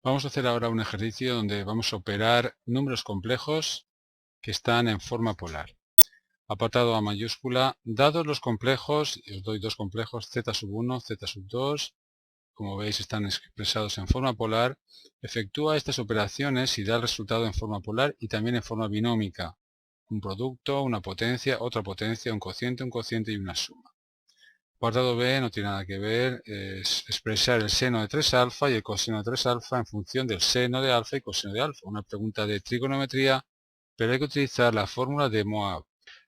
Vamos a hacer ahora un ejercicio donde vamos a operar números complejos que están en forma polar. Apartado A mayúscula, dados los complejos, y os doy dos complejos, z1, z2, como veis están expresados en forma polar, efectúa estas operaciones y da el resultado en forma polar y también en forma binómica. Un producto, una potencia, otra potencia, un cociente y una suma. Apartado B no tiene nada que ver, es expresar el seno de 3 alfa y el coseno de 3 alfa en función del seno de alfa y coseno de alfa. Una pregunta de trigonometría, pero hay que utilizar la fórmula de Moab.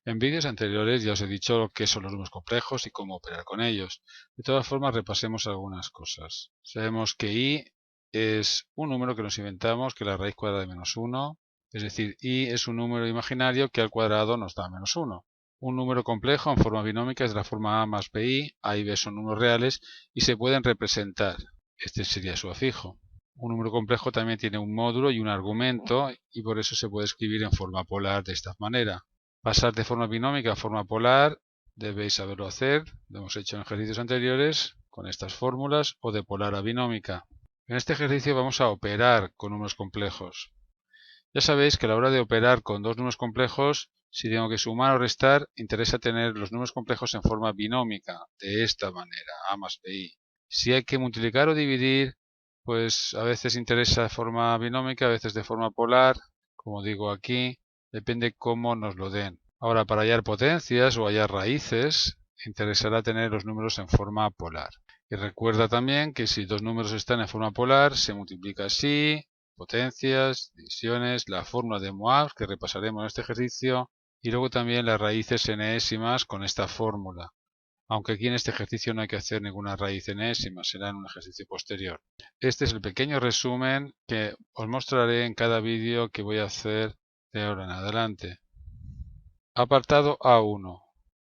En vídeos anteriores ya os he dicho qué son los números complejos y cómo operar con ellos. De todas formas, repasemos algunas cosas. Sabemos que i es un número que nos inventamos, que es la raíz cuadrada de -1. Es decir, i es un número imaginario que al cuadrado nos da -1. Un número complejo en forma binómica es de la forma a más bi, a y b son números reales y se pueden representar. Este sería su afijo. Un número complejo también tiene un módulo y un argumento y por eso se puede escribir en forma polar de esta manera. Pasar de forma binómica a forma polar debéis saberlo hacer, lo hemos hecho en ejercicios anteriores con estas fórmulas, o de polar a binómica. En este ejercicio vamos a operar con números complejos. Ya sabéis que a la hora de operar con dos números complejos, si tengo que sumar o restar, interesa tener los números complejos en forma binómica, de esta manera, a más bi. Si hay que multiplicar o dividir, pues a veces interesa de forma binómica, a veces de forma polar, como digo aquí, depende cómo nos lo den. Ahora, para hallar potencias o hallar raíces, interesará tener los números en forma polar. Y recuerda también que si dos números están en forma polar, se multiplica así, potencias, divisiones, la fórmula de Moab que repasaremos en este ejercicio y luego también las raíces enésimas con esta fórmula. Aunque aquí en este ejercicio no hay que hacer ninguna raíz enésima, será en un ejercicio posterior. Este es el pequeño resumen que os mostraré en cada vídeo que voy a hacer de ahora en adelante. Apartado A1.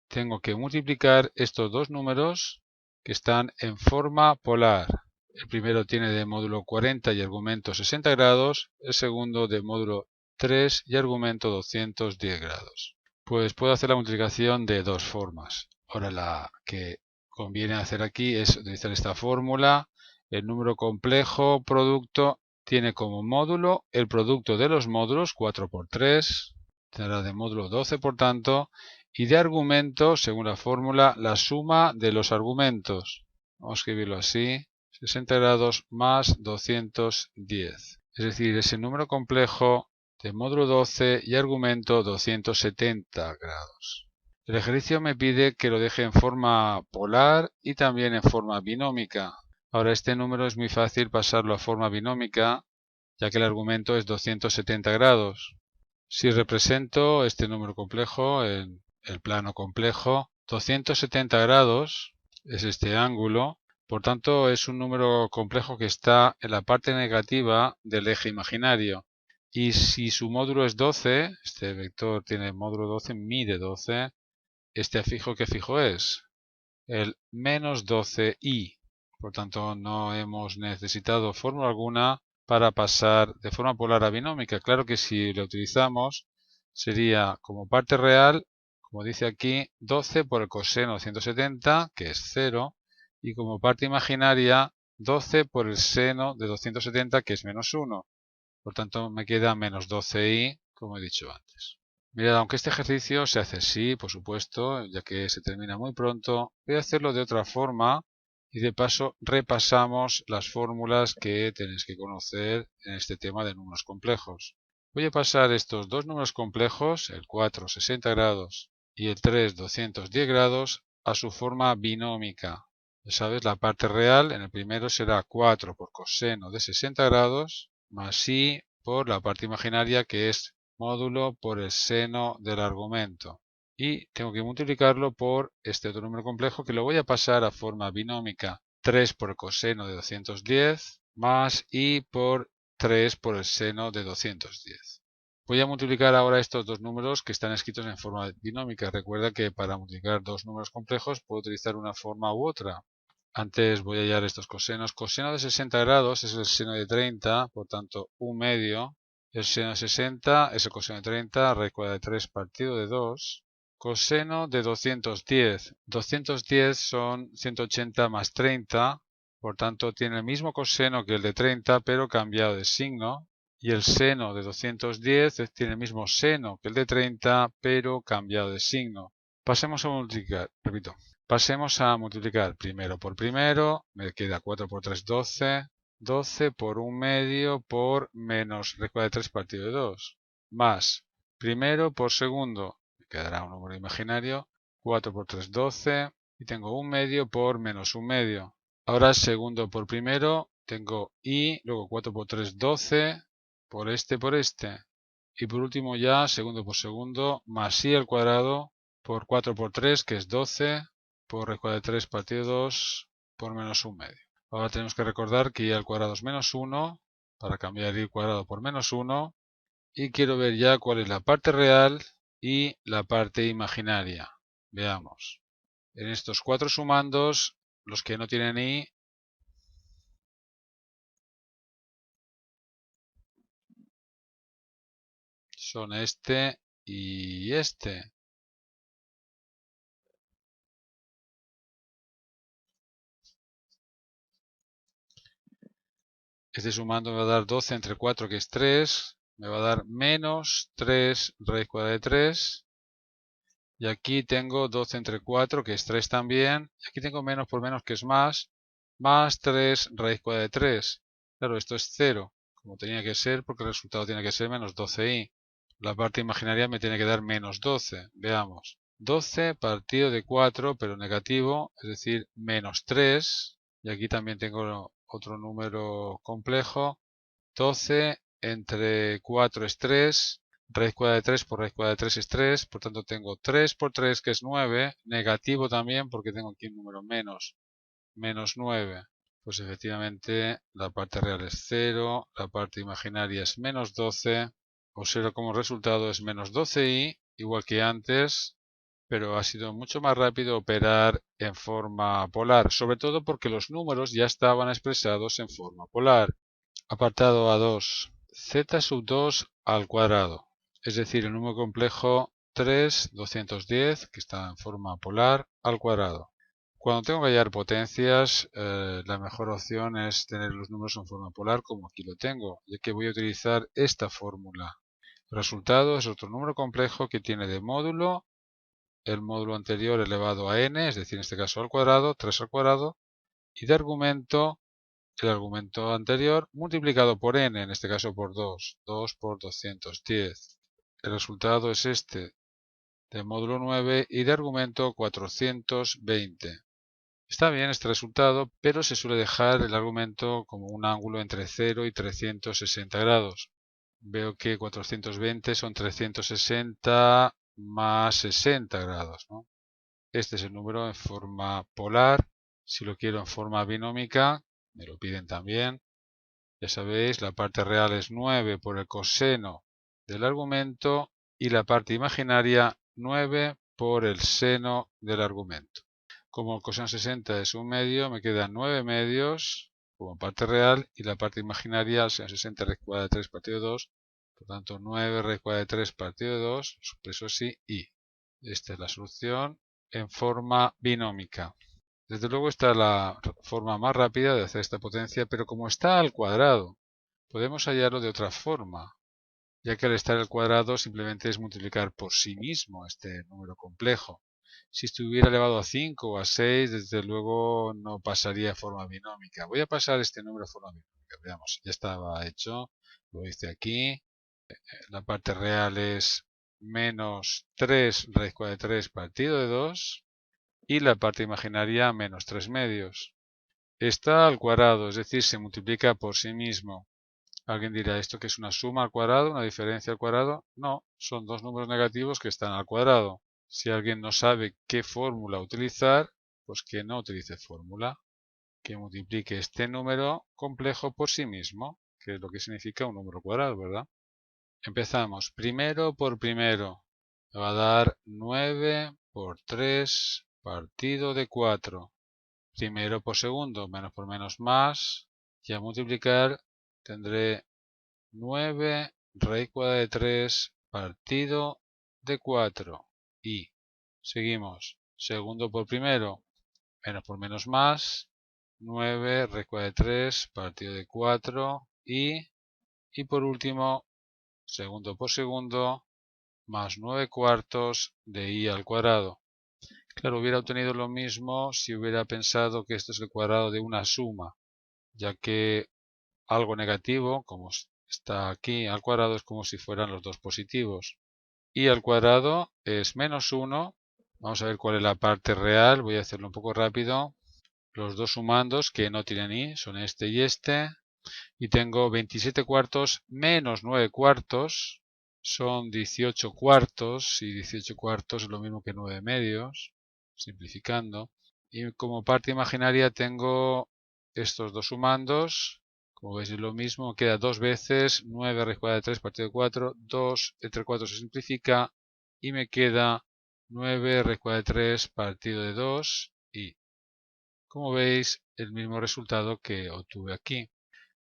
Tengo que multiplicar estos dos números que están en forma polar. El primero tiene de módulo 40 y argumento 60 grados, el segundo de módulo 3 y argumento 210 grados. Pues puedo hacer la multiplicación de dos formas. Ahora la que conviene hacer aquí es utilizar esta fórmula. El número complejo producto tiene como módulo el producto de los módulos 4 por 3, tendrá de módulo 12 por tanto, y de argumento, según la fórmula, la suma de los argumentos. Vamos a escribirlo así, 60 grados más 210. Es decir, es el número complejo de módulo 12 y argumento 270 grados. El ejercicio me pide que lo deje en forma polar y también en forma binómica. Ahora este número es muy fácil pasarlo a forma binómica, ya que el argumento es 270 grados. Si represento este número complejo en el plano complejo, 270 grados es este ángulo, por tanto es un número complejo que está en la parte negativa del eje imaginario. Y si su módulo es 12, este vector tiene módulo 12, mide 12, este afijo, ¿qué afijo es? El menos 12i. Por tanto, no hemos necesitado fórmula alguna para pasar de forma polar a binómica. Claro que si lo utilizamos, sería como parte real, como dice aquí, 12 por el coseno de 170, que es 0, y como parte imaginaria, 12 por el seno de 270, que es menos 1. Por tanto, me queda menos 12i, como he dicho antes. Mirad, aunque este ejercicio se hace así, por supuesto, ya que se termina muy pronto, voy a hacerlo de otra forma y de paso repasamos las fórmulas que tenéis que conocer en este tema de números complejos. Voy a pasar estos dos números complejos, el 4 60 grados y el 3 210 grados, a su forma binómica. Ya sabes, la parte real en el primero será 4 por coseno de 60 grados más i por la parte imaginaria que es módulo por el seno del argumento. Y tengo que multiplicarlo por este otro número complejo que lo voy a pasar a forma binómica. 3 por el coseno de 210 más i por 3 por el seno de 210. Voy a multiplicar ahora estos dos números que están escritos en forma binómica. Recuerda que para multiplicar dos números complejos puedo utilizar una forma u otra. Antes voy a hallar estos cosenos. Coseno de 60 grados es el seno de 30, por tanto 1 medio. El seno de 60 es el coseno de 30, raíz cuadrada de 3 partido de 2. Coseno de 210. 210 son 180 más 30, Por tanto, tiene el mismo coseno que el de 30, pero cambiado de signo. Y el seno de 210 tiene el mismo seno que el de 30, pero cambiado de signo. Pasemos a multiplicar, repito. Pasemos a multiplicar primero por primero. Me queda 4 por 3, 12. 12 por 1 medio por menos raíz cuadrada de 3 partido de 2. Más primero por segundo. Me quedará un número imaginario. 4 por 3, 12. Y tengo 1 medio por menos 1 medio. Ahora segundo por primero, tengo i, luego 4 por 3, 12, por este. Y por último ya, segundo por segundo, más i al cuadrado, por 4 por 3, que es 12, por raíz cuadrada de 3 partido 2, por menos 1 medio. Ahora tenemos que recordar que i al cuadrado es menos 1, para cambiar i al cuadrado por menos 1, y quiero ver ya cuál es la parte real y la parte imaginaria. Veamos. En estos 4 sumandos, los que no tienen i son este y este. Este sumando me va a dar 12 entre 4, que es 3. Me va a dar menos 3 raíz cuadrada de 3. Y aquí tengo 12 entre 4, que es 3 también. Y aquí tengo menos por menos, que es más. Más 3 raíz cuadrada de 3. Claro, esto es 0, como tenía que ser, porque el resultado tiene que ser menos 12i. La parte imaginaria me tiene que dar menos 12. Veamos. 12 partido de 4, pero negativo, es decir, menos 3. Y aquí también tengo otro número complejo. 12 entre 4 es 3. Raíz cuadrada de 3 por raíz cuadrada de 3 es 3. Por tanto, tengo 3 por 3, que es 9. Negativo también, porque tengo aquí un número menos. Menos 9. Pues efectivamente la parte real es 0. La parte imaginaria es menos 12. Observo como resultado es menos 12i, igual que antes, pero ha sido mucho más rápido operar en forma polar, sobre todo porque los números ya estaban expresados en forma polar. Apartado A2. Z sub 2 al cuadrado, es decir, el número complejo 3, 210, que está en forma polar, al cuadrado. Cuando tengo que hallar potencias, la mejor opción es tener los números en forma polar, como aquí lo tengo, ya que voy a utilizar esta fórmula. El resultado es otro número complejo que tiene de módulo el módulo anterior elevado a n, es decir, en este caso al cuadrado, 3 al cuadrado, y de argumento, el argumento anterior multiplicado por n, en este caso por 2, 2 por 210. El resultado es este, de módulo 9 y de argumento 420. Está bien este resultado, pero se suele dejar el argumento como un ángulo entre 0 y 360 grados. Veo que 420 son 360 más 60 grados, ¿no? Este es el número en forma polar. Si lo quiero en forma binómica, me lo piden también. Ya sabéis, la parte real es 9 por el coseno del argumento y la parte imaginaria 9 por el seno del argumento. Como el coseno 60 es 1 medio, me quedan 9 medios como parte real y la parte imaginaria, el seno 60 raíz cuadrada de 3 partido de 2. Por tanto, 9 raíz cuadrada de 3 partido de 2, expreso así, y. Esta es la solución en forma binómica. Desde luego esta es la forma más rápida de hacer esta potencia, pero como está al cuadrado, podemos hallarlo de otra forma, ya que al estar al cuadrado simplemente es multiplicar por sí mismo este número complejo. Si estuviera elevado a 5 o a 6, desde luego no pasaría a forma binómica. Voy a pasar este número a forma binómica. Veamos, ya estaba hecho, lo hice aquí. La parte real es menos 3 raíz cuadrada de 3 partido de 2 y la parte imaginaria menos 3 medios. Está al cuadrado, es decir, se multiplica por sí mismo. Alguien dirá, ¿esto que es una suma al cuadrado, una diferencia al cuadrado? No, son dos números negativos que están al cuadrado. Si alguien no sabe qué fórmula utilizar, pues que no utilice fórmula, que multiplique este número complejo por sí mismo, que es lo que significa un número cuadrado, ¿verdad? Empezamos. Primero por primero. Me va a dar 9 por 3 partido de 4. Primero por segundo, menos por menos más. Y a multiplicar tendré 9 raíz cuadrada de 3 partido de 4. Y seguimos. Segundo por primero, menos por menos más. 9 raíz cuadrada de 3 partido de 4 y por último, segundo por segundo, más 9 cuartos de i al cuadrado. Claro, hubiera obtenido lo mismo si hubiera pensado que esto es el cuadrado de una suma, ya que algo negativo, como está aquí al cuadrado, es como si fueran los dos positivos. I al cuadrado es menos 1. Vamos a ver cuál es la parte real. Voy a hacerlo un poco rápido. Los dos sumandos que no tienen i son este y este. Y tengo 27 cuartos menos 9 cuartos. Son 18 cuartos. Y 18 cuartos es lo mismo que 9 medios. Simplificando. Y como parte imaginaria tengo estos dos sumandos. Como veis es lo mismo, queda dos veces 9 raíz cuadrada de 3 partido de 4, 2 entre 4 se simplifica y me queda 9 raíz cuadrada de 3 partido de 2 y, como veis, el mismo resultado que obtuve aquí.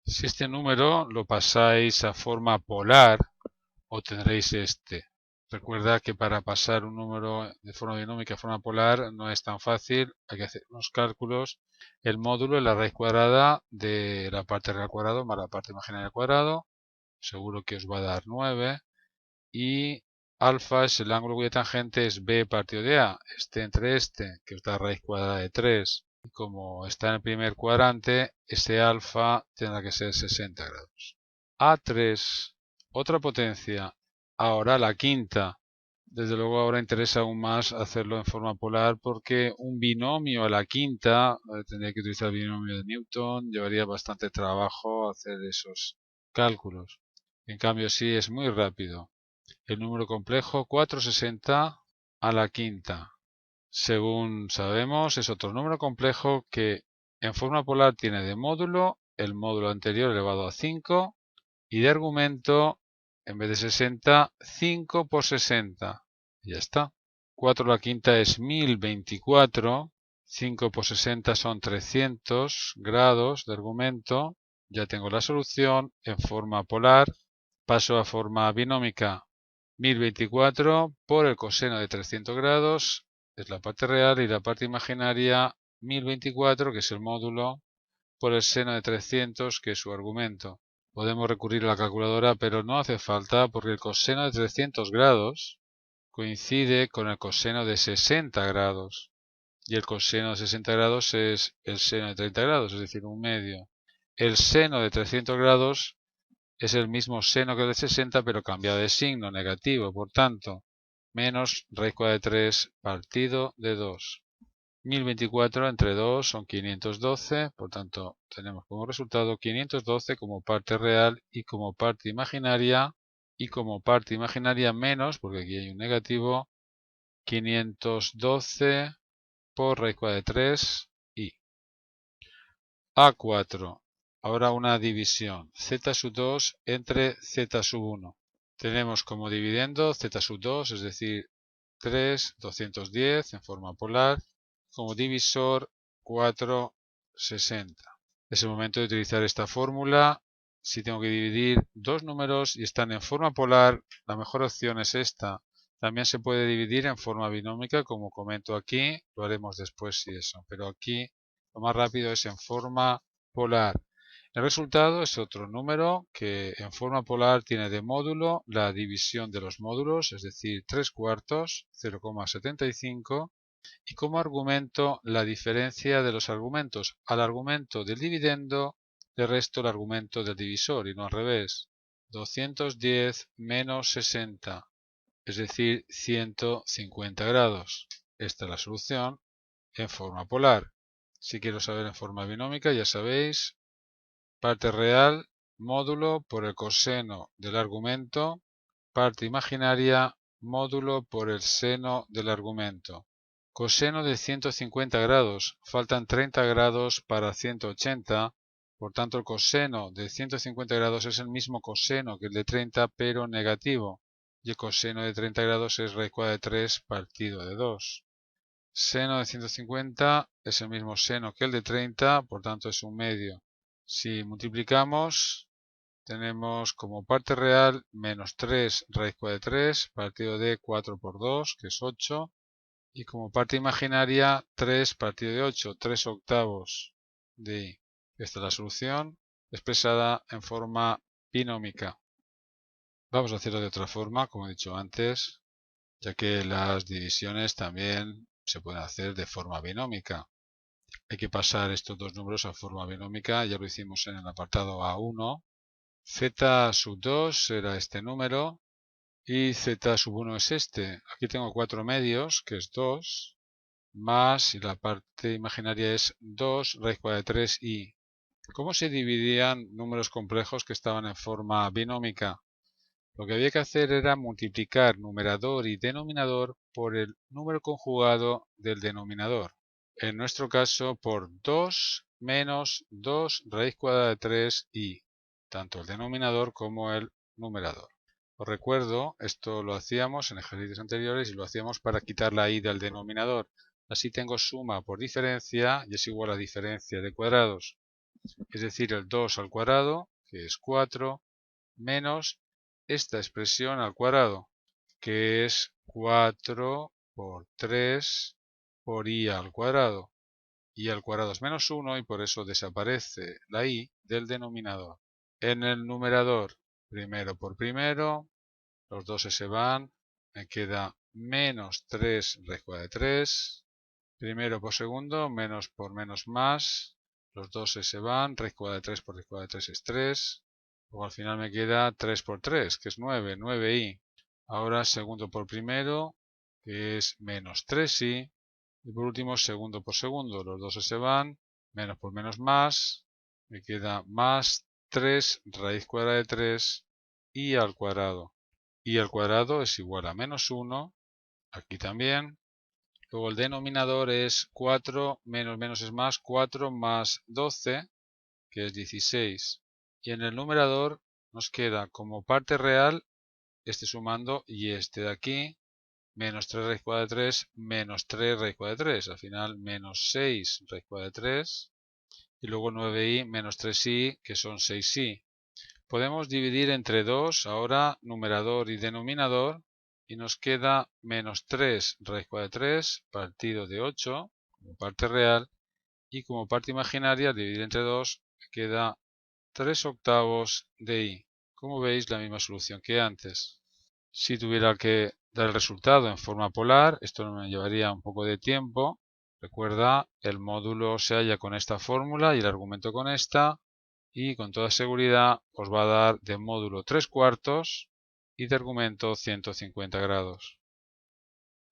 Si este número lo pasáis a forma polar, obtendréis este. Recuerda que para pasar un número de forma binómica a forma polar no es tan fácil, hay que hacer unos cálculos. El módulo es la raíz cuadrada de la parte real al cuadrado más la parte imaginaria al cuadrado, seguro que os va a dar 9. Y alfa es el ángulo cuya tangente es b partido de a, este entre este, que os da raíz cuadrada de 3. Y como está en el primer cuadrante, ese alfa tendrá que ser 60 grados. A3, otra potencia. Ahora la quinta. Desde luego ahora interesa aún más hacerlo en forma polar porque un binomio a la quinta, tendría que utilizar el binomio de Newton, llevaría bastante trabajo hacer esos cálculos. En cambio sí es muy rápido. El número complejo 460 a la quinta. Según sabemos es otro número complejo que en forma polar tiene de módulo el módulo anterior elevado a 5 y de argumento, en vez de 60, 5 por 60. Y ya está. 4 a la quinta es 1024. 5 por 60 son 300 grados de argumento. Ya tengo la solución en forma polar. Paso a forma binómica. 1024 por el coseno de 300 grados es la parte real y la parte imaginaria 1024, que es el módulo, por el seno de 300, que es su argumento. Podemos recurrir a la calculadora, pero no hace falta porque el coseno de 300 grados coincide con el coseno de 60 grados. Y el coseno de 60 grados es el seno de 30 grados, es decir, un medio. El seno de 300 grados es el mismo seno que el de 60, pero cambiado de signo, negativo. Por tanto, menos raíz cuadrada de 3 partido de 2. 1024 entre 2 son 512, por tanto tenemos como resultado 512 como parte real y como parte imaginaria, menos, porque aquí hay un negativo, 512 por raíz cuadrada de 3 y A4. Ahora una división, z sub 2 entre z sub 1. Tenemos como dividendo z sub 2, es decir, 3, 210 en forma polar, como divisor 460. Es el momento de utilizar esta fórmula. Si tengo que dividir dos números y están en forma polar, la mejor opción es esta. También se puede dividir en forma binómica, como comento aquí, lo haremos después si eso, pero aquí lo más rápido es en forma polar. El resultado es otro número que en forma polar tiene de módulo la división de los módulos, es decir, 3 cuartos, 0,75, y como argumento la diferencia de los argumentos. Al argumento del dividendo le resto el argumento del divisor y no al revés. 210 menos 60, es decir, 150 grados. Esta es la solución en forma polar. Si quiero saber en forma binómica, ya sabéis, parte real, módulo por el coseno del argumento, parte imaginaria, módulo por el seno del argumento. Coseno de 150 grados, faltan 30 grados para 180, por tanto el coseno de 150 grados es el mismo coseno que el de 30, pero negativo, y el coseno de 30 grados es raíz cuadrada de 3 partido de 2. Seno de 150 es el mismo seno que el de 30, por tanto es un medio. Si multiplicamos, tenemos como parte real menos 3 raíz cuadrada de 3 partido de 4 por 2, que es 8. Y como parte imaginaria 3 partido de 8, 3 octavos. de i. Esta es la solución expresada en forma binómica. Vamos a hacerlo de otra forma, como he dicho antes, ya que las divisiones también se pueden hacer de forma binómica. Hay que pasar estos dos números a forma binómica, ya lo hicimos en el apartado A1. Z sub 2 será este número y Z sub 1 es este. Aquí tengo 4 medios, que es 2, más, y la parte imaginaria es 2 raíz cuadrada de 3i. ¿Cómo se dividían números complejos que estaban en forma binómica? Lo que había que hacer era multiplicar numerador y denominador por el número conjugado del denominador. En nuestro caso por 2 menos 2 raíz cuadrada de 3i, tanto el denominador como el numerador. Os recuerdo, esto lo hacíamos en ejercicios anteriores y lo hacíamos para quitar la i del denominador. Así tengo suma por diferencia y es igual a diferencia de cuadrados. Es decir, el 2 al cuadrado, que es 4, menos esta expresión al cuadrado, que es 4 por 3 por i al cuadrado. I al cuadrado es menos 1 y por eso desaparece la i del denominador. En el numerador, primero por primero, los dos se van, me queda menos 3 raíz cuadrada de 3. Primero por segundo, menos por menos más, los dos se van, raíz cuadrada de 3 por raíz cuadrada de 3 es 3. Luego al final me queda 3 por 3, que es 9, 9i. Ahora segundo por primero, que es menos 3i. Y por último segundo por segundo, los dos se van, menos por menos más, me queda más 3 raíz cuadrada de 3 i al cuadrado. I al cuadrado es igual a menos 1, aquí también. Luego el denominador es 4, menos menos es más, 4 más 12, que es 16. Y en el numerador nos queda como parte real este sumando y este de aquí, menos 3 raíz cuadrada de 3, menos 3 raíz cuadrada de 3. Al final menos 6 raíz cuadrada de 3. Y luego 9i menos 3i, que son 6i. Podemos dividir entre 2, ahora numerador y denominador. Y nos queda menos 3 raíz cuadrada de 3 partido de 8 como parte real. Y como parte imaginaria, dividir entre 2, queda 3 octavos de i. Como veis, la misma solución que antes. Si tuviera que dar el resultado en forma polar, esto me llevaría un poco de tiempo. Recuerda, el módulo se halla con esta fórmula y el argumento con esta. Y con toda seguridad os va a dar de módulo 3/4 y de argumento 150 grados.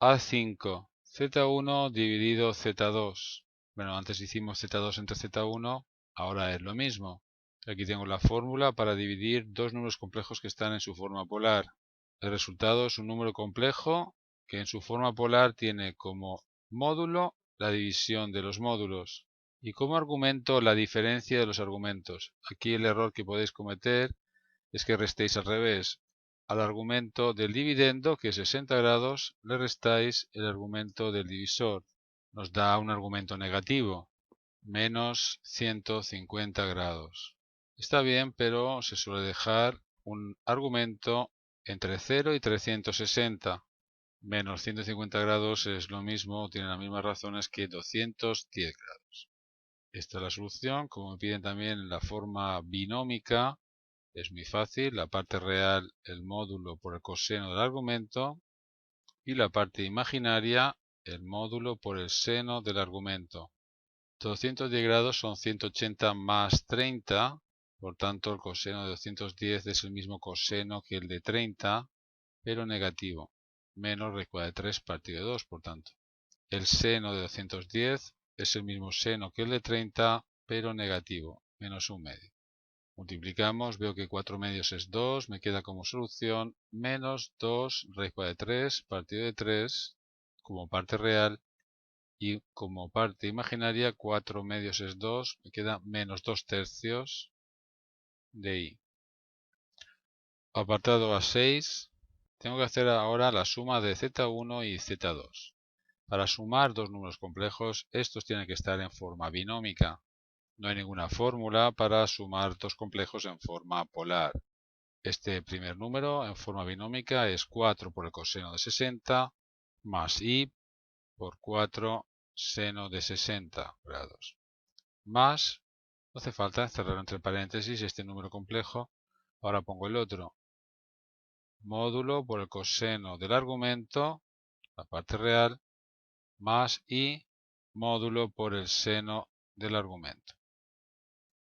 A5, Z1 dividido Z2. Bueno, antes hicimos Z2 entre Z1, ahora es lo mismo. Aquí tengo la fórmula para dividir dos números complejos que están en su forma polar. El resultado es un número complejo que en su forma polar tiene como módulo la división de los módulos y como argumento la diferencia de los argumentos. Aquí el error que podéis cometer es que restéis al revés. Al argumento del dividendo, que es 60 grados, le restáis el argumento del divisor. Nos da un argumento negativo, menos 150 grados. Está bien, pero se suele dejar un argumento entre 0 y 360. Menos 150 grados es lo mismo, tiene las mismas razones que 210 grados. Esta es la solución. Como me piden también en la forma binómica, es muy fácil. La parte real, el módulo por el coseno del argumento. Y la parte imaginaria, el módulo por el seno del argumento. 210 grados son 180 más 30. Por tanto, el coseno de 210 es el mismo coseno que el de 30, pero negativo. Menos raíz cuadrada de 3 partido de 2, por tanto. El seno de 210 es el mismo seno que el de 30, pero negativo, menos 1/2. Multiplicamos, veo que 4 medios es 2, me queda como solución menos 2 raíz cuadrada de 3 partido de 3 como parte real y como parte imaginaria 4 medios es 2, me queda menos 2/3 de i. Apartado A6, tengo que hacer ahora la suma de Z1 y Z2. Para sumar dos números complejos, estos tienen que estar en forma binómica. No hay ninguna fórmula para sumar dos complejos en forma polar. Este primer número en forma binómica es 4 por el coseno de 60 más i por 4 seno de 60 grados. más, no hace falta cerrar entre paréntesis este número complejo, ahora pongo el otro, módulo por el coseno del argumento, la parte real, más y módulo por el seno del argumento.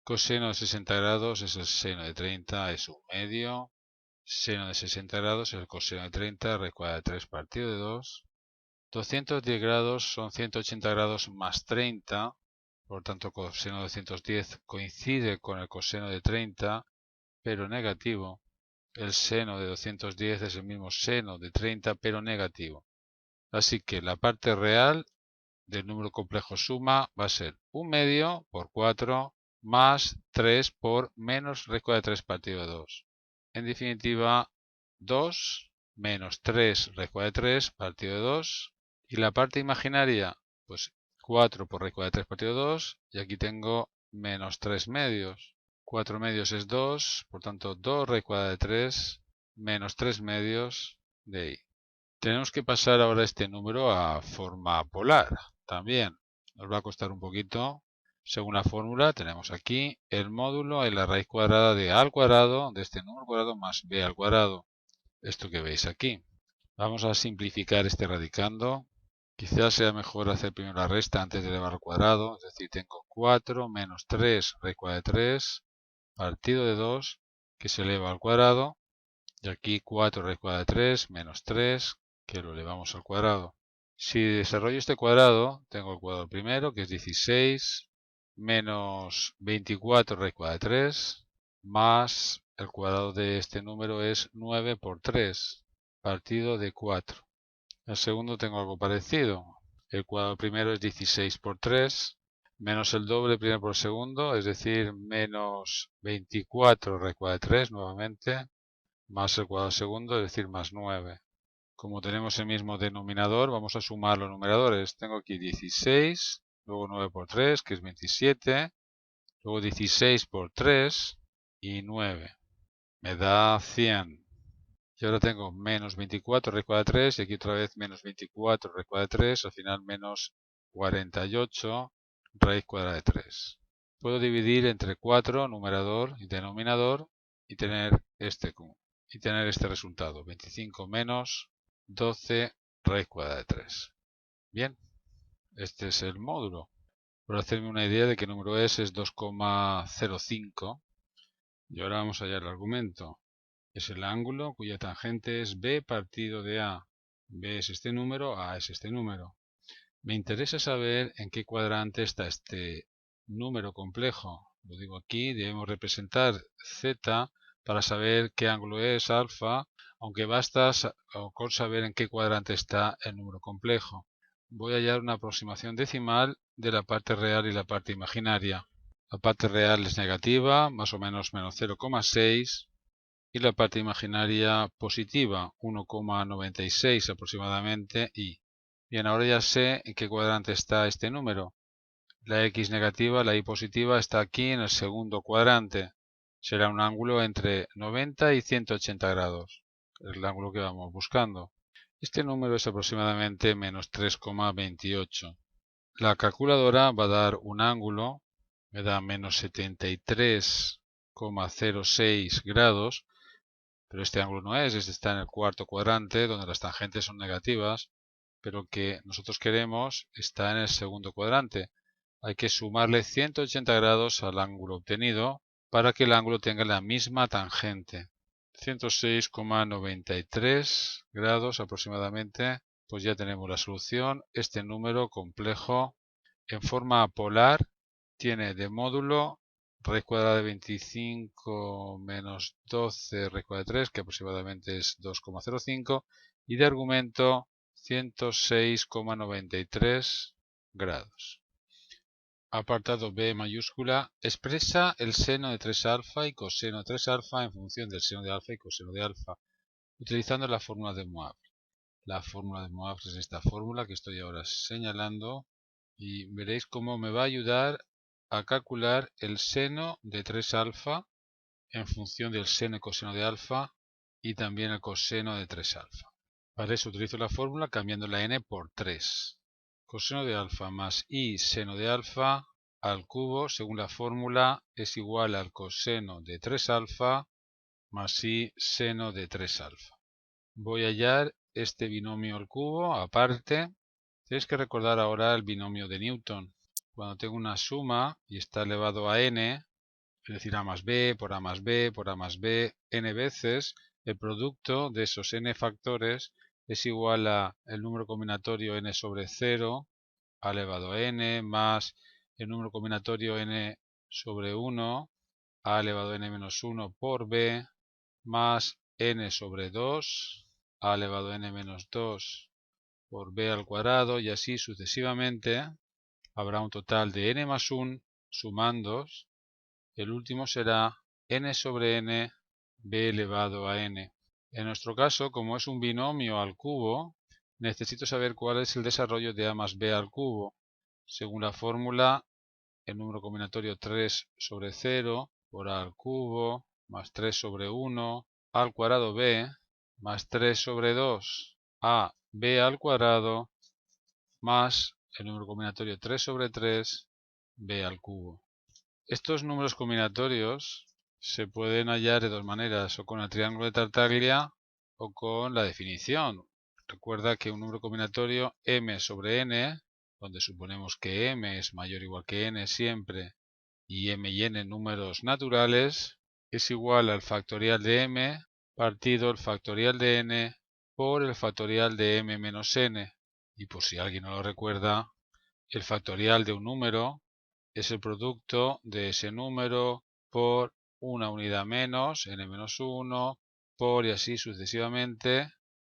Coseno de 60 grados es el seno de 30, es 1/2. Seno de 60 grados es el coseno de 30, raíz cuadrada de 3 partido de 2. 210 grados son 180 grados más 30, por lo tanto coseno de 210 coincide con el coseno de 30, pero negativo. El seno de 210 es el mismo seno de 30, pero negativo. Así que la parte real del número complejo suma va a ser 1/2 por 4 más 3 por menos raíz cuadrada de 3 partido de 2. En definitiva, 2 menos 3 raíz cuadrada de 3 partido de 2. Y la parte imaginaria, pues 4 por raíz cuadrada de 3 partido de 2. Y aquí tengo menos 3 medios. 4 medios es 2, por tanto 2 raíz cuadrada de 3 menos 3 medios de i. Tenemos que pasar ahora este número a forma polar también. Nos va a costar un poquito. Según la fórmula tenemos aquí el módulo en la raíz cuadrada de a al cuadrado de este número cuadrado más b al cuadrado. Esto que veis aquí. Vamos a simplificar este radicando. Quizás sea mejor hacer primero la resta antes de elevar al cuadrado. Es decir, tengo 4 menos 3 raíz cuadrada de 3 partido de 2 que se eleva al cuadrado. Y aquí 4 raíz cuadrada de 3 menos 3 que lo elevamos al cuadrado. Si desarrollo este cuadrado, tengo el cuadrado primero, que es 16, menos 24 raíz cuadrada de 3, más el cuadrado de este número es 9 por 3, partido de 4. El segundo tengo algo parecido. El cuadrado primero es 16 por 3, menos el doble primero por segundo, es decir, menos 24 raíz cuadrada de 3 nuevamente, más el cuadrado segundo, es decir, más 9. Como tenemos el mismo denominador, vamos a sumar los numeradores. Tengo aquí 16, luego 9 por 3, que es 27, luego 16 por 3 y 9. Me da 100. Y ahora tengo menos 24 raíz cuadrada de 3 y aquí otra vez menos 24 raíz cuadrada de 3, al final menos 48 raíz cuadrada de 3. Puedo dividir entre 4, numerador y denominador, y tener este resultado. 25 menos 12 raíz cuadrada de 3. Bien, este es el módulo. Por hacerme una idea de qué número es 2,05. Y ahora vamos a hallar el argumento. Es el ángulo cuya tangente es b partido de a. B es este número, a es este número. Me interesa saber en qué cuadrante está este número complejo. Lo digo aquí, debemos representar z para saber qué ángulo es alfa, aunque basta con saber en qué cuadrante está el número complejo. Voy a hallar una aproximación decimal de la parte real y la parte imaginaria. La parte real es negativa, más o menos menos 0,6, y la parte imaginaria positiva, 1,96 aproximadamente, y bien, ahora ya sé en qué cuadrante está este número. La x negativa, la y positiva está aquí en el segundo cuadrante. Será un ángulo entre 90 y 180 grados. Es el ángulo que vamos buscando. Este número es aproximadamente menos 3,28. La calculadora va a dar un ángulo, me da menos 73,06 grados, pero este ángulo no es, este está en el cuarto cuadrante, donde las tangentes son negativas, pero que nosotros queremos está en el segundo cuadrante. Hay que sumarle 180 grados al ángulo obtenido para que el ángulo tenga la misma tangente. 106,93 grados aproximadamente, pues ya tenemos la solución. Este número complejo en forma polar tiene de módulo raíz cuadrada de 25 menos 12 raíz cuadrada de 3, que aproximadamente es 2,05, y de argumento 106,93 grados. Apartado B mayúscula, expresa el seno de 3 alfa y coseno de 3 alfa en función del seno de alfa y coseno de alfa, utilizando la fórmula de Moivre. La fórmula de Moivre es esta fórmula que estoy ahora señalando, y veréis cómo me va a ayudar a calcular el seno de 3 alfa en función del seno y coseno de alfa y también el coseno de 3 alfa. Para eso utilizo la fórmula cambiando la n por 3. Coseno de alfa más i seno de alfa al cubo, según la fórmula, es igual al coseno de 3 alfa más i seno de 3 alfa. Voy a hallar este binomio al cubo aparte. Tenéis que recordar ahora el binomio de Newton. Cuando tengo una suma y está elevado a n, es decir, a más b por a más b por a más b, n veces, el producto de esos n factores es igual a el número combinatorio n sobre 0 a elevado a n más el número combinatorio n sobre 1 a elevado a n menos 1 por b más n sobre 2 a elevado a n menos 2 por b al cuadrado, y así sucesivamente. Habrá un total de n más 1 sumandos. El último será n sobre n b elevado a n. En nuestro caso, como es un binomio al cubo, necesito saber cuál es el desarrollo de a más b al cubo. Según la fórmula, el número combinatorio 3 sobre 0 por a al cubo más 3 sobre 1 al cuadrado b más 3 sobre 2 a b al cuadrado más el número combinatorio 3 sobre 3 b al cubo. Estos números combinatorios se pueden hallar de dos maneras, o con el triángulo de Tartaglia o con la definición. Recuerda que un número combinatorio m sobre n, donde suponemos que m es mayor o igual que n siempre, y m y n números naturales, es igual al factorial de m partido el factorial de n por el factorial de m menos n. Y por si alguien no lo recuerda, el factorial de un número es el producto de ese número por una unidad menos, n menos 1, por y así sucesivamente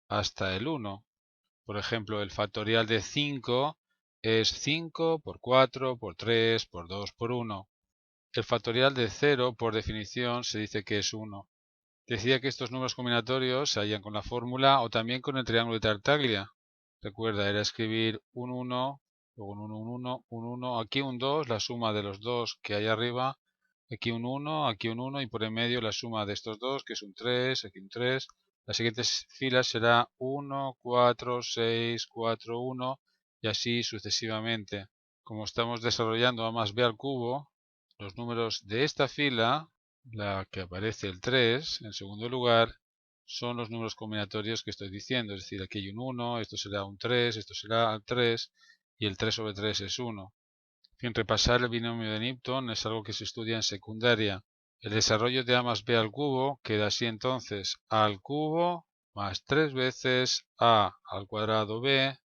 hasta el 1. Por ejemplo, el factorial de 5 es 5 por 4 por 3 por 2 por 1. El factorial de 0, por definición, se dice que es 1. Decía que estos números combinatorios se hallan con la fórmula o también con el triángulo de Tartaglia. Recuerda, era escribir un 1, luego un 1, un 1, un 1, aquí un 2, la suma de los dos que hay arriba, aquí un 1, aquí un 1 y por en medio la suma de estos dos, que es un 3, aquí un 3. Las siguientes filas será 1, 4, 6, 4, 1 y así sucesivamente. Como estamos desarrollando a más b al cubo, los números de esta fila, la que aparece el 3 en segundo lugar, son los números combinatorios que estoy diciendo. Es decir, aquí hay un 1, esto será un 3, esto será 3 y el 3 sobre 3 es 1. En fin, repasar el binomio de Newton es algo que se estudia en secundaria. El desarrollo de a más b al cubo queda así entonces: a al cubo más 3 veces a al cuadrado b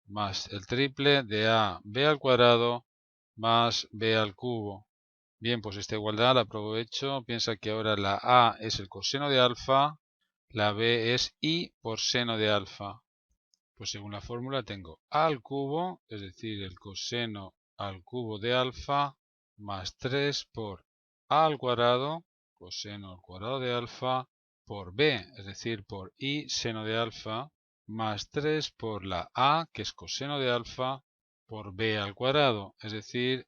más el triple de a b al cuadrado más b al cubo. Bien, pues esta igualdad la aprovecho. Piensa que ahora la a es el coseno de alfa, la b es i por seno de alfa. Pues según la fórmula tengo a al cubo, es decir, el coseno al cubo de alfa, más 3 por a al cuadrado, coseno al cuadrado de alfa, por b, es decir, por i seno de alfa, más 3 por la a, que es coseno de alfa, por b al cuadrado, es decir,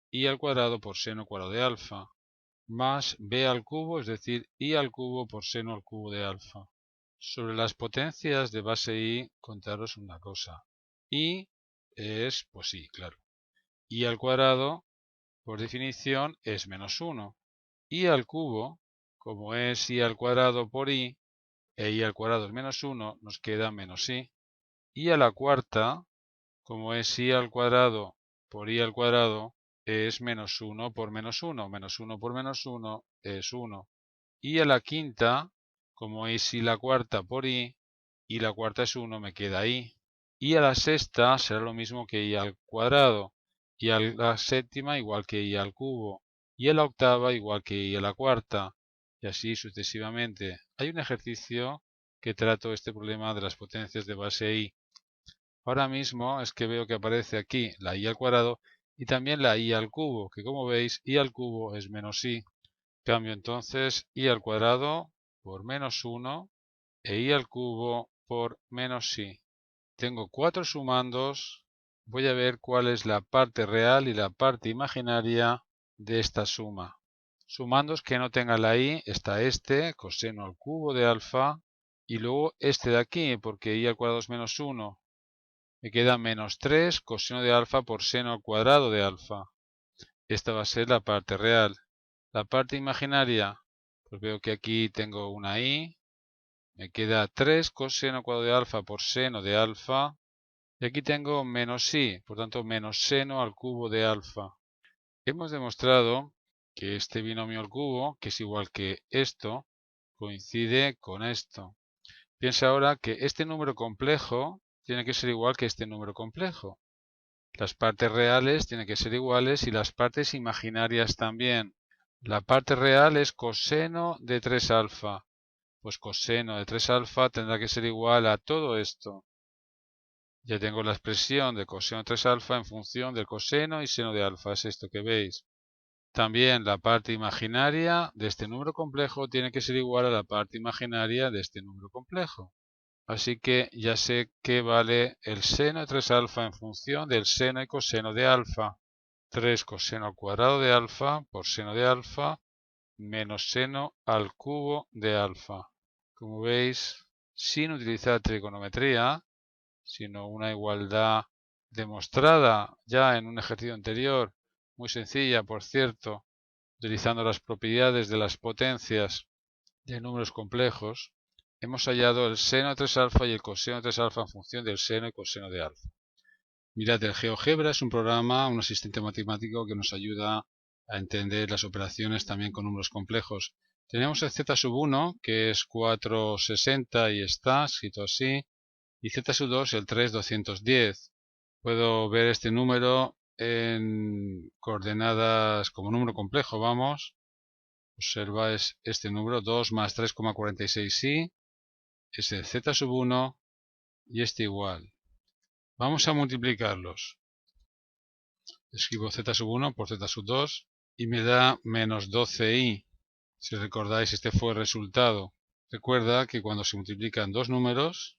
i al cuadrado por seno cuadrado de alfa, más b al cubo, es decir, i al cubo por seno al cubo de alfa. Sobre las potencias de base i, contaros una cosa. I es, pues sí, claro. I al cuadrado, por definición, es menos 1. I al cubo, como es i al cuadrado por i, e i al cuadrado es menos 1, nos queda menos i. I a la cuarta, como es i al cuadrado por i al cuadrado, es menos 1 por menos 1. Menos 1 por menos 1 es 1. I a la quinta, como es i la cuarta por i la cuarta es 1, me queda i. I a la sexta será lo mismo que i al cuadrado. I a la séptima igual que i al cubo. I a la octava igual que i a la cuarta. Y así sucesivamente. Hay un ejercicio que trato este problema de las potencias de base i. Ahora mismo es que veo que aparece aquí la i al cuadrado y también la i al cubo, que como veis i al cubo es menos i. Cambio entonces i al cuadrado por menos 1 e i al cubo por menos i. Tengo 4 sumandos. Voy a ver cuál es la parte real y la parte imaginaria de esta suma. Sumandos que no tengan la i está este, coseno al cubo de alfa, y luego este de aquí, porque i al cuadrado es menos 1. Me queda menos 3 coseno de alfa por seno al cuadrado de alfa. Esta va a ser la parte real. La parte imaginaria, pues veo que aquí tengo una i. Me queda 3 coseno cuadrado de alfa por seno de alfa. Y aquí tengo menos i, por tanto menos seno al cubo de alfa. Hemos demostrado que este binomio al cubo, que es igual que esto, coincide con esto. Piensa ahora que este número complejo tiene que ser igual que este número complejo. Las partes reales tienen que ser iguales y las partes imaginarias también. La parte real es coseno de 3 alfa. Pues coseno de 3 alfa tendrá que ser igual a todo esto. Ya tengo la expresión de coseno de 3 alfa en función del coseno y seno de alfa. Es esto que veis. También la parte imaginaria de este número complejo tiene que ser igual a la parte imaginaria de este número complejo. Así que ya sé que vale el seno de 3 alfa en función del seno y coseno de alfa. 3 coseno al cuadrado de alfa por seno de alfa menos seno al cubo de alfa. Como veis, sin utilizar trigonometría, sino una igualdad demostrada ya en un ejercicio anterior, muy sencilla, por cierto, utilizando las propiedades de las potencias de números complejos, hemos hallado el seno de 3 alfa y el coseno de 3 alfa en función del seno y coseno de alfa. Mirad, el GeoGebra es un programa, un asistente matemático que nos ayuda a entender las operaciones también con números complejos. Tenemos el z sub 1, que es 460 y está escrito así, y z sub 2, el 3210. Puedo ver este número en coordenadas como número complejo, vamos. Observa este número, 2 más 3,46i, es el z sub 1 y este igual. Vamos a multiplicarlos. Escribo z sub 1 por z sub 2 y me da menos 12i. Si recordáis, este fue el resultado. Recuerda que cuando se multiplican dos números,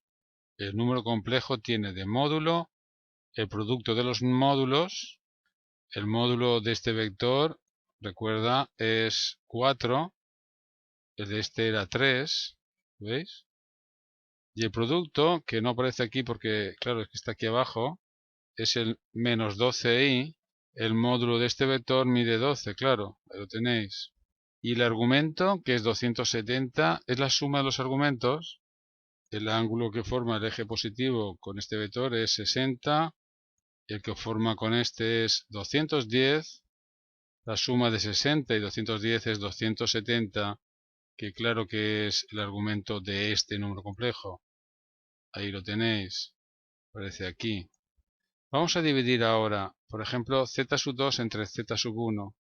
el número complejo tiene de módulo el producto de los módulos. El módulo de este vector, recuerda, es 4. El de este era 3. ¿Veis? Y el producto, que no aparece aquí porque, claro, es que está aquí abajo, es el menos 12i. El módulo de este vector mide 12, claro, ahí lo tenéis. Y el argumento, que es 270, es la suma de los argumentos. El ángulo que forma el eje positivo con este vector es 60. Y el que forma con este es 210. La suma de 60 y 210 es 270, que claro que es el argumento de este número complejo. Ahí lo tenéis, aparece aquí. Vamos a dividir ahora, por ejemplo, z sub 2 entre z sub 1.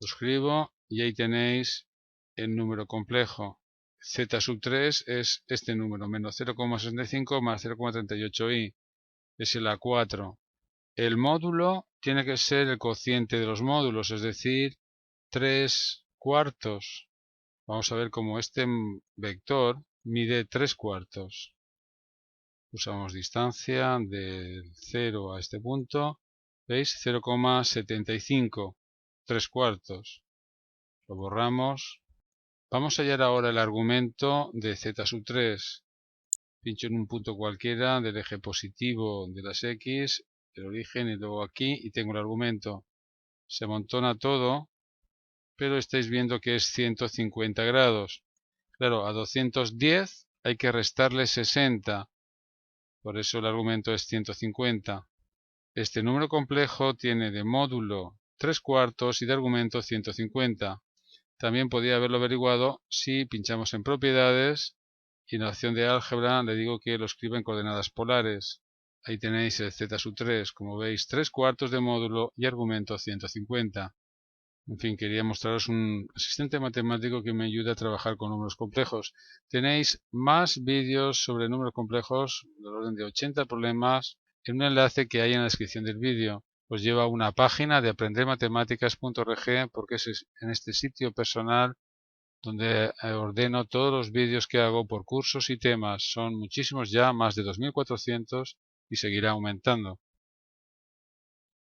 Lo escribo y ahí tenéis el número complejo. Z sub 3 es este número, menos 0,65 más 0,38i. Es el A4. El módulo tiene que ser el cociente de los módulos, es decir, 3 cuartos. Vamos a ver cómo este vector mide 3 cuartos. Usamos distancia del 0 a este punto. ¿Veis? 0,75. 3 cuartos. Lo borramos. Vamos a hallar ahora el argumento de z sub 3. Pincho en un punto cualquiera del eje positivo de las x, el origen y luego aquí, y tengo el argumento. Se amontona todo, pero estáis viendo que es 150 grados. Claro, a 210 hay que restarle 60. Por eso el argumento es 150. Este número complejo tiene de módulo 3 cuartos y de argumento 150. También podría haberlo averiguado si pinchamos en propiedades y en la opción de álgebra le digo que lo escriba en coordenadas polares. Ahí tenéis el z sub 3, como veis, 3 cuartos de módulo y argumento 150. En fin, quería mostraros un asistente matemático que me ayuda a trabajar con números complejos. Tenéis más vídeos sobre números complejos, del orden de 80 problemas, en un enlace que hay en la descripción del vídeo. Os lleva a una página de aprendermatemáticas.org porque es en este sitio personal donde ordeno todos los vídeos que hago por cursos y temas. Son muchísimos ya, más de 2400 y seguirá aumentando.